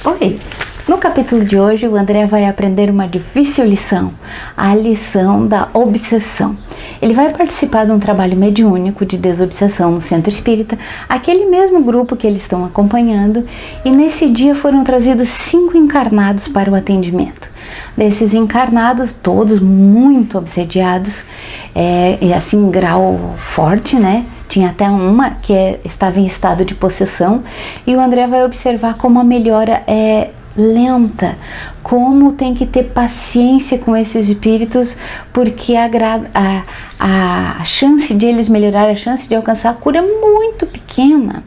Oi! No capítulo de hoje, o André vai aprender uma difícil lição, a lição da obsessão. Ele vai participar de um trabalho mediúnico de desobsessão no Centro Espírita, aquele mesmo grupo que eles estão acompanhando, e nesse dia foram trazidos 5 encarnados para o atendimento. Desses encarnados, todos muito obsediados, e assim em grau forte, né? Tinha até uma que estava em estado de possessão, e o André vai observar como a melhora é lenta, como tem que ter paciência com esses espíritos, porque a chance de eles melhorar, a chance de alcançar a cura é muito pequena,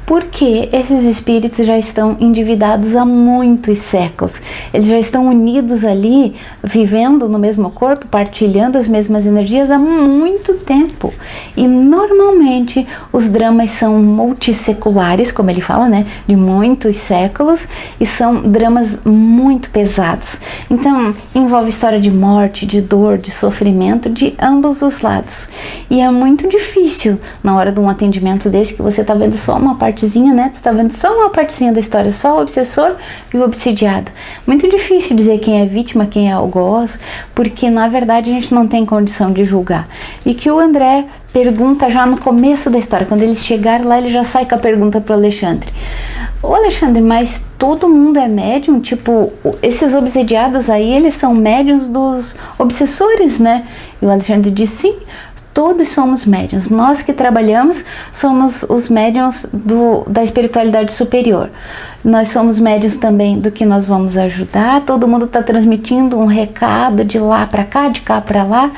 porque esses espíritos já estão endividados há muitos séculos, eles já estão unidos ali, vivendo no mesmo corpo, partilhando as mesmas energias há muito tempo, e normalmente os dramas são multisseculares, como ele fala, né, de muitos séculos, e são dramas muito pesados. Então, envolve história de morte, de dor, de sofrimento, de ambos os lados. E é muito difícil, na hora de um atendimento desse, que você tá vendo só uma partezinha, né? Você tá vendo só uma partezinha da história, só o obsessor e o obsidiado. Muito difícil dizer quem é vítima, quem é algoz, porque, na verdade, a gente não tem condição de julgar. E que o André pergunta já no começo da história, quando eles chegaram lá, ele já sai com a pergunta pro Alexandre. Ô Alexandre, mas todo mundo é médium? Tipo, esses obsediados aí, eles são médiums dos obsessores, né? E o Alexandre diz, sim, todos somos médiums. Nós que trabalhamos somos os médiums da espiritualidade superior. Nós somos médiums também do que nós vamos ajudar. Todo mundo está transmitindo um recado de lá para cá, de cá para lá.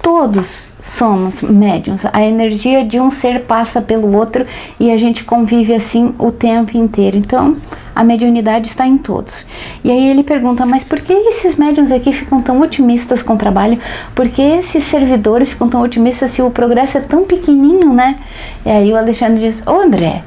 Todos somos médiums, a energia de um ser passa pelo outro e a gente convive assim o tempo inteiro, então a mediunidade está em todos. E aí ele pergunta, mas por que esses médiums aqui ficam tão otimistas com o trabalho? Por que esses servidores ficam tão otimistas se o progresso é tão pequenininho, né? E aí o Alexandre diz, ô André,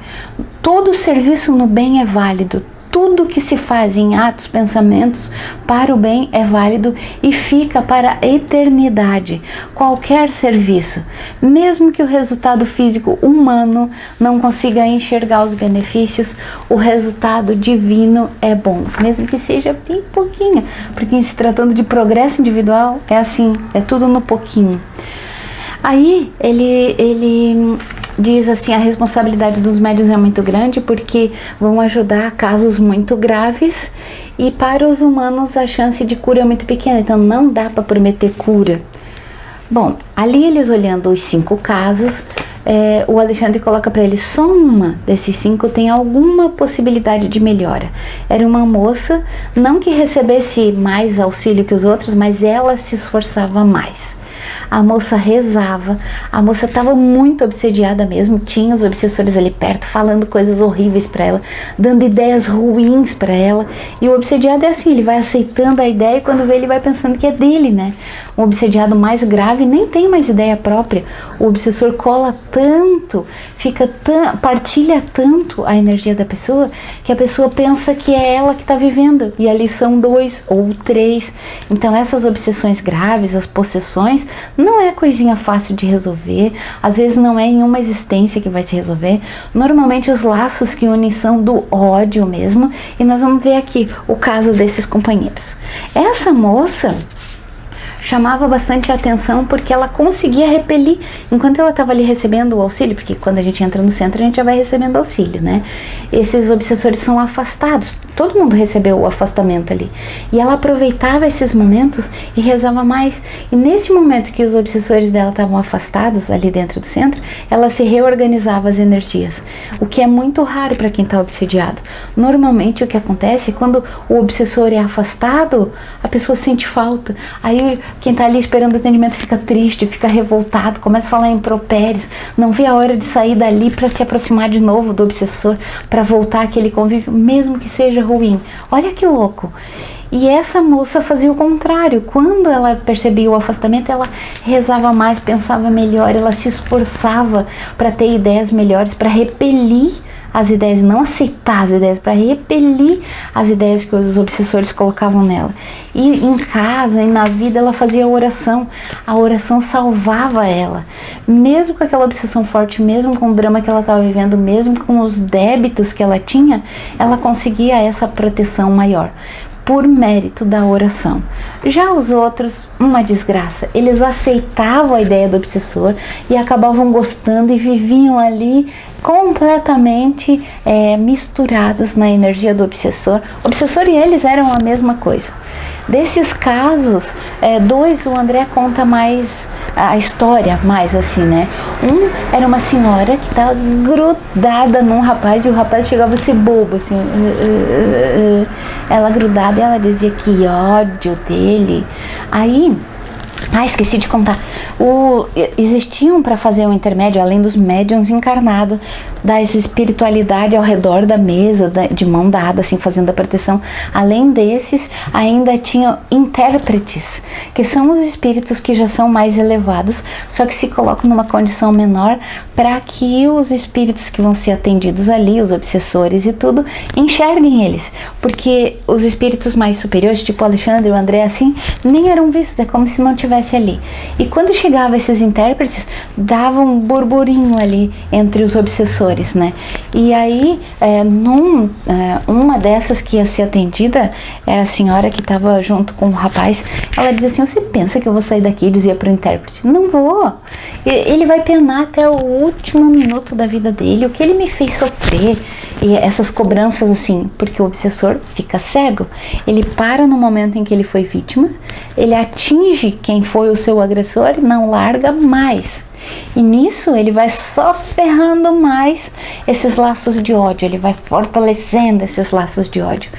todo serviço no bem é válido. Tudo que se faz em atos, pensamentos para o bem é válido e fica para a eternidade. Qualquer serviço, mesmo que o resultado físico humano não consiga enxergar os benefícios, o resultado divino é bom, mesmo que seja bem pouquinho, porque em se tratando de progresso individual é assim, é tudo no pouquinho. Aí ele diz assim, a responsabilidade dos médiuns é muito grande porque vão ajudar casos muito graves e para os humanos a chance de cura é muito pequena, então não dá para prometer cura. Bom, ali eles olhando os 5 casos, o Alexandre coloca para eles só uma desses 5 tem alguma possibilidade de melhora. Era uma moça, não que recebesse mais auxílio que os outros, mas ela se esforçava mais. A moça rezava, a moça estava muito obsediada mesmo, tinha os obsessores ali perto falando coisas horríveis para ela, dando ideias ruins para ela, e o obsediado é assim, ele vai aceitando a ideia e quando vê ele vai pensando que é dele, né? O obsediado mais grave nem tem mais ideia própria, o obsessor cola tanto, partilha tanto a energia da pessoa, que a pessoa pensa que é ela que está vivendo, e ali são 2 ou 3, então essas obsessões graves, as possessões, não é coisinha fácil de resolver, às vezes não é em uma existência que vai se resolver, normalmente os laços que unem são do ódio mesmo, e nós vamos ver aqui o caso desses companheiros. Essa moça chamava bastante a atenção porque ela conseguia repelir, enquanto ela estava ali recebendo o auxílio, porque quando a gente entra no centro a gente já vai recebendo auxílio, né? Esses obsessores são afastados, todo mundo recebeu o afastamento ali, e ela aproveitava esses momentos e rezava mais, e nesse momento que os obsessores dela estavam afastados ali dentro do centro, ela se reorganizava as energias, o que é muito raro para quem está obsediado. Normalmente o que acontece é quando o obsessor é afastado, a pessoa sente falta, aí quem está ali esperando o atendimento fica triste, fica revoltado, começa a falar em impropérios, não vê a hora de sair dali para se aproximar de novo do obsessor, para voltar àquele convívio, mesmo que seja ruim. Olha que louco! E essa moça fazia o contrário. Quando ela percebia o afastamento, ela rezava mais, pensava melhor, ela se esforçava para ter ideias melhores, para repelir as ideias, não aceitar as ideias, para repelir as ideias que os obsessores colocavam nela. E em casa e na vida ela fazia oração. A oração salvava ela. Mesmo com aquela obsessão forte, mesmo com o drama que ela estava vivendo, mesmo com os débitos que ela tinha, ela conseguia essa proteção maior, por mérito da oração. Já os outros, uma desgraça. Eles aceitavam a ideia do obsessor e acabavam gostando e viviam ali completamente misturados na energia do obsessor. O obsessor e eles eram a mesma coisa. Desses casos, dois o André conta mais a história, mais assim, né? Um era uma senhora que estava grudada num rapaz e o rapaz chegava a ser bobo, assim. Ela grudada e ela dizia que ódio dele. Aí, esqueci de contar. Existiam para fazer um intermédio, além dos médiuns encarnados, das espiritualidade ao redor da mesa, de mão dada, assim, fazendo a proteção. Além desses, ainda tinham intérpretes, que são os espíritos que já são mais elevados, só que se colocam numa condição menor para que os espíritos que vão ser atendidos ali, os obsessores e tudo, enxerguem eles. Porque os espíritos mais superiores, tipo o Alexandre e o André, assim, nem eram vistos, é como se não tivesse ali. E quando chegava esses intérpretes, dava um burburinho ali entre os obsessores, né? E aí, uma dessas que ia ser atendida, era a senhora que estava junto com o rapaz, ela dizia assim: você pensa que eu vou sair daqui? Dizia pro intérprete: não vou. Ele vai penar até o último minuto da vida dele, o que ele me fez sofrer. E essas cobranças assim, porque o obsessor fica cego, ele para no momento em que ele foi vítima, ele atinge quem foi o seu agressor e não larga mais. E nisso ele vai só ferrando mais esses laços de ódio, ele vai fortalecendo esses laços de ódio.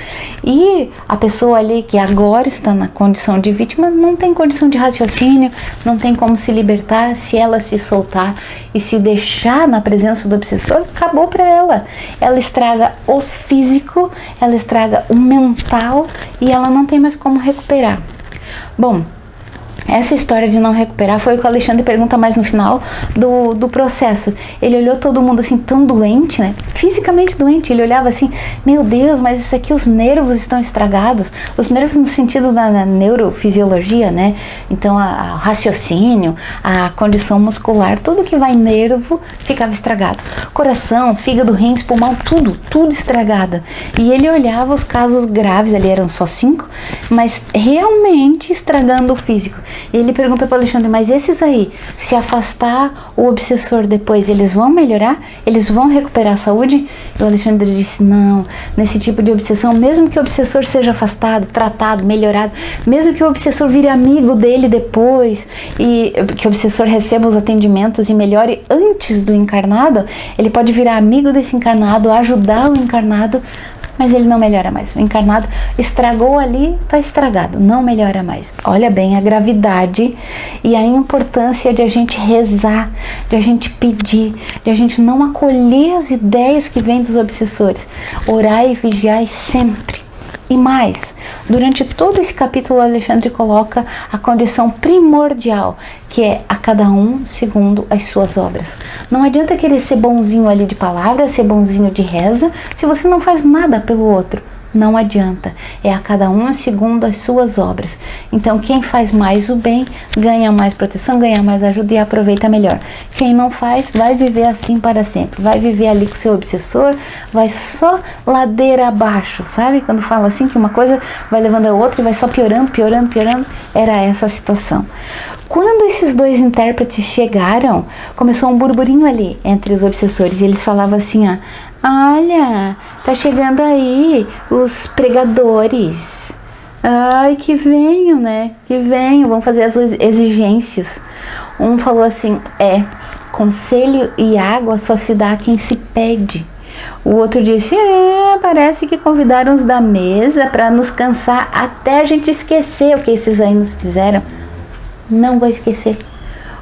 E a pessoa ali que agora está na condição de vítima não tem condição de raciocínio, não tem como se libertar. Se ela se soltar e se deixar na presença do obsessor, acabou para ela. Ela estraga o físico, ela estraga o mental e ela não tem mais como recuperar. Bom, essa história de não recuperar foi o que o Alexandre pergunta mais no final do processo. Ele olhou todo mundo assim tão doente, né? Fisicamente doente. Ele olhava assim: meu Deus, mas isso aqui, os nervos estão estragados. Os nervos no sentido da neurofisiologia, né? Então, o raciocínio, a condição muscular, tudo que vai nervo ficava estragado. Coração, fígado, rins, pulmão, tudo estragado. E ele olhava os casos graves, ali eram só 5, mas realmente estragando o físico. E ele pergunta para o Alexandre: mas esses aí, se afastar o obsessor depois, eles vão melhorar? Eles vão recuperar a saúde? E o Alexandre disse: não, nesse tipo de obsessão, mesmo que o obsessor seja afastado, tratado, melhorado, mesmo que o obsessor vire amigo dele depois, e que o obsessor receba os atendimentos e melhore antes do encarnado, ele pode virar amigo desse encarnado, ajudar o encarnado, mas ele não melhora mais. O encarnado estragou ali, está estragado, não melhora mais. Olha bem a gravidade e a importância de a gente rezar, de a gente pedir, de a gente não acolher as ideias que vêm dos obsessores. Orai e vigiai sempre. E mais, durante todo esse capítulo, Alexandre coloca a condição primordial, que é a cada um segundo as suas obras. Não adianta querer ser bonzinho ali de palavra, ser bonzinho de reza, se você não faz nada pelo outro. Não adianta, é a cada um segundo as suas obras. Então quem faz mais o bem ganha mais proteção, ganha mais ajuda e aproveita melhor. Quem não faz vai viver assim para sempre, vai viver ali com o seu obsessor, vai só ladeira abaixo, sabe? Quando fala assim que uma coisa vai levando a outra e vai só piorando, era essa a situação. Quando esses dois intérpretes chegaram, começou um burburinho ali entre os obsessores e eles falavam assim: olha, tá chegando aí os pregadores. Ai, que venham, né? Que venham, vão fazer as exigências. Um falou assim: conselho e água só se dá a quem se pede. O outro disse: parece que convidaram os da mesa para nos cansar até a gente esquecer o que esses aí nos fizeram. Não vou esquecer.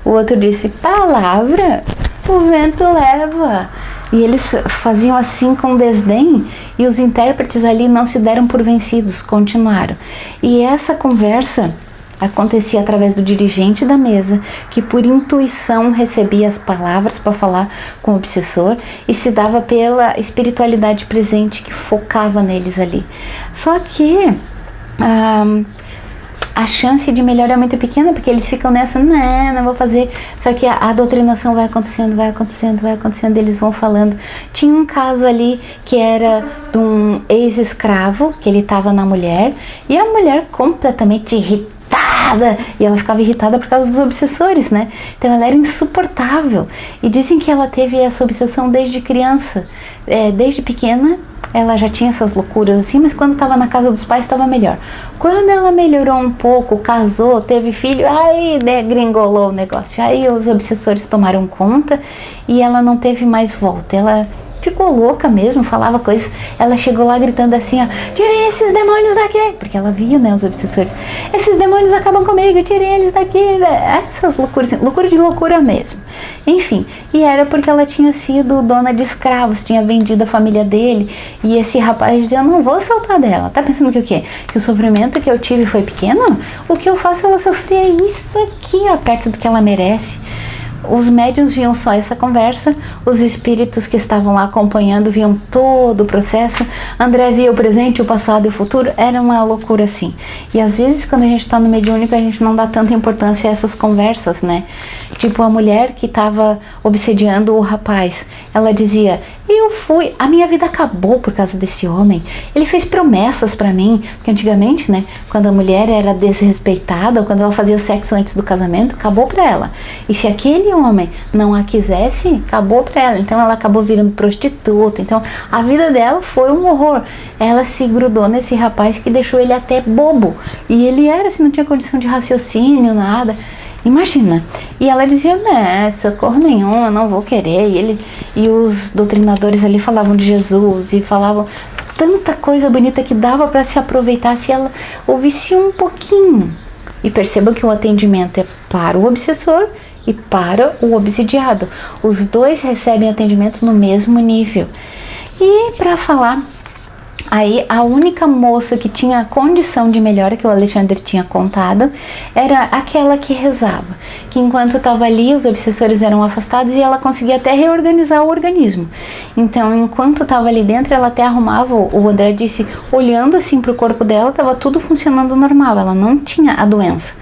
O outro disse: palavra, o vento leva. E eles faziam assim com desdém, e os intérpretes ali não se deram por vencidos, continuaram. E essa conversa acontecia através do dirigente da mesa, que por intuição recebia as palavras para falar com o obsessor e se dava pela espiritualidade presente que focava neles ali. Só que a chance de melhora é muito pequena, porque eles ficam nessa, não vou fazer. Só que a doutrinação vai acontecendo, eles vão falando. Tinha um caso ali que era de um ex-escravo, que ele estava na mulher, e a mulher completamente irritada, e ela ficava irritada por causa dos obsessores, né? Então ela era insuportável, e dizem que ela teve essa obsessão desde criança, desde pequena. Ela já tinha essas loucuras assim, mas quando estava na casa dos pais estava melhor. Quando ela melhorou um pouco, casou, teve filho, aí degringolou o negócio. Aí os obsessores tomaram conta e ela não teve mais volta. Ela ficou louca mesmo, falava coisas. Ela chegou lá gritando assim, ó, tirem esses demônios daqui, porque ela via, né, os obsessores. Esses demônios acabam comigo, tirem eles daqui. Essas loucuras, loucura de loucura mesmo. Enfim, e era porque ela tinha sido dona de escravos, tinha vendido a família dele, e esse rapaz dizia, eu não vou soltar dela. Tá pensando que o quê? Que o sofrimento que eu tive foi pequeno? O que eu faço, ela sofrer isso aqui, ó, perto do que ela merece. Os médiuns viam só essa conversa, os espíritos que estavam lá acompanhando viam todo o processo. André via o presente, o passado e o futuro. Era uma loucura assim. E às vezes quando a gente está no mediúnico, a gente não dá tanta importância a essas conversas, né? Tipo a mulher que estava obsediando o rapaz, ela dizia, a minha vida acabou por causa desse homem, ele fez promessas pra mim, porque antigamente, né, quando a mulher era desrespeitada, ou quando ela fazia sexo antes do casamento, acabou pra ela, e se aquele homem não a quisesse, acabou pra ela, então ela acabou virando prostituta, então a vida dela foi um horror. Ela se grudou nesse rapaz que deixou ele até bobo, e ele era assim, não tinha condição de raciocínio, nada. Imagina. E ela dizia, socorro nenhum, eu não vou querer. E os doutrinadores ali falavam de Jesus e falavam tanta coisa bonita que dava para se aproveitar se ela ouvisse um pouquinho. E percebam que o atendimento é para o obsessor e para o obsidiado. Os dois recebem atendimento no mesmo nível. E para falar... Aí a única moça que tinha condição de melhora, que o Alexandre tinha contado, era aquela que rezava, que enquanto estava ali os obsessores eram afastados e ela conseguia até reorganizar o organismo. Então enquanto estava ali dentro ela até arrumava, o André disse, olhando assim para o corpo dela, estava tudo funcionando normal, ela não tinha a doença.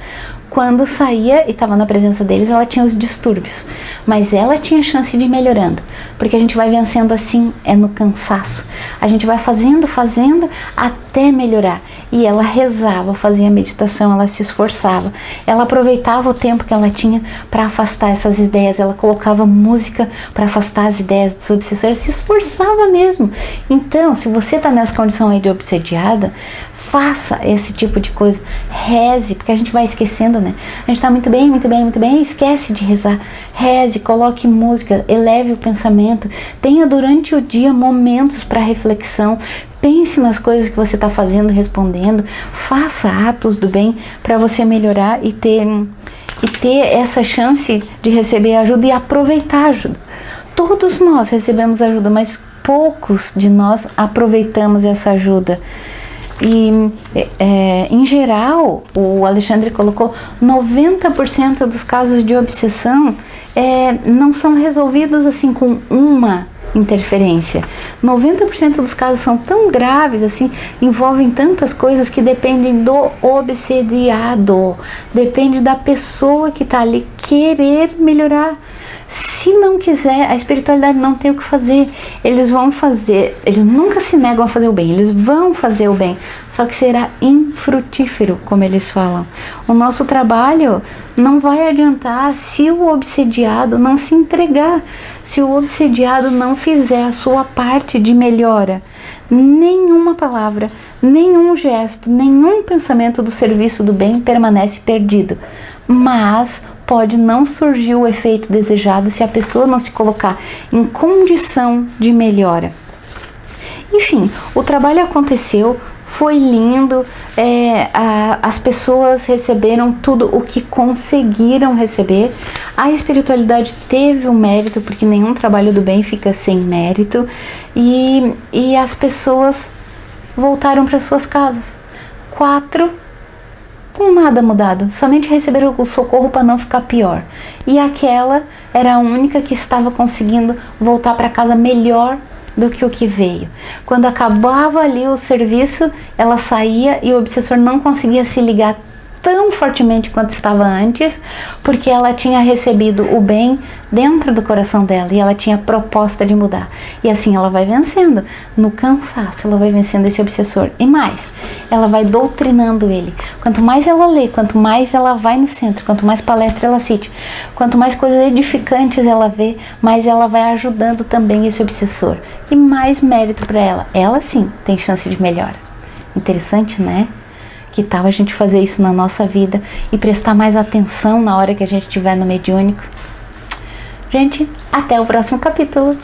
Quando saía e estava na presença deles, ela tinha os distúrbios, mas ela tinha chance de ir melhorando, porque a gente vai vencendo assim, no cansaço, a gente vai fazendo até melhorar. E ela rezava, fazia meditação, ela se esforçava, ela aproveitava o tempo que ela tinha para afastar essas ideias, ela colocava música para afastar as ideias dos obsessores, se esforçava mesmo. Então, se você está nessa condição aí de obsediada, faça esse tipo de coisa, reze, porque a gente vai esquecendo, né? A gente tá muito bem, esquece de rezar. Reze, coloque música, eleve o pensamento, tenha durante o dia momentos para reflexão, pense nas coisas que você está fazendo, respondendo, faça atos do bem para você melhorar e ter essa chance de receber ajuda e aproveitar a ajuda. Todos nós recebemos ajuda, mas poucos de nós aproveitamos essa ajuda. E em geral, o Alexandre colocou 90% dos casos de obsessão não são resolvidos assim com uma interferência. 90% dos casos são tão graves assim, envolvem tantas coisas que dependem do obsediado, depende da pessoa que está ali querer melhorar. Se não quiser, a espiritualidade não tem o que fazer. Eles vão fazer, eles nunca se negam a fazer o bem, eles vão fazer o bem, só que será infrutífero, como eles falam. O nosso trabalho não vai adiantar se o obsediado não se entregar, se o obsediado não fizer a sua parte de melhora. Nenhuma palavra, nenhum gesto, nenhum pensamento do serviço do bem permanece perdido, mas pode não surgir o efeito desejado se a pessoa não se colocar em condição de melhora. Enfim, o trabalho aconteceu, foi lindo, as pessoas receberam tudo o que conseguiram receber. A espiritualidade teve um mérito, porque nenhum trabalho do bem fica sem mérito, e as pessoas voltaram para suas casas. 4 com nada mudado, somente receber o socorro para não ficar pior. E aquela era a única que estava conseguindo voltar para casa melhor do que o que veio. Quando acabava ali o serviço, ela saía e o obsessor não conseguia se ligar tão fortemente quanto estava antes, porque ela tinha recebido o bem dentro do coração dela e ela tinha proposta de mudar. E assim ela vai vencendo no cansaço, ela vai vencendo esse obsessor. E mais, ela vai doutrinando ele. Quanto mais ela lê, quanto mais ela vai no centro, quanto mais palestra ela assiste, quanto mais coisas edificantes ela vê, mais ela vai ajudando também esse obsessor. E mais mérito para ela. Ela sim tem chance de melhora. Interessante, né? Que tal a gente fazer isso na nossa vida e prestar mais atenção na hora que a gente estiver no mediúnico? Gente, até o próximo capítulo!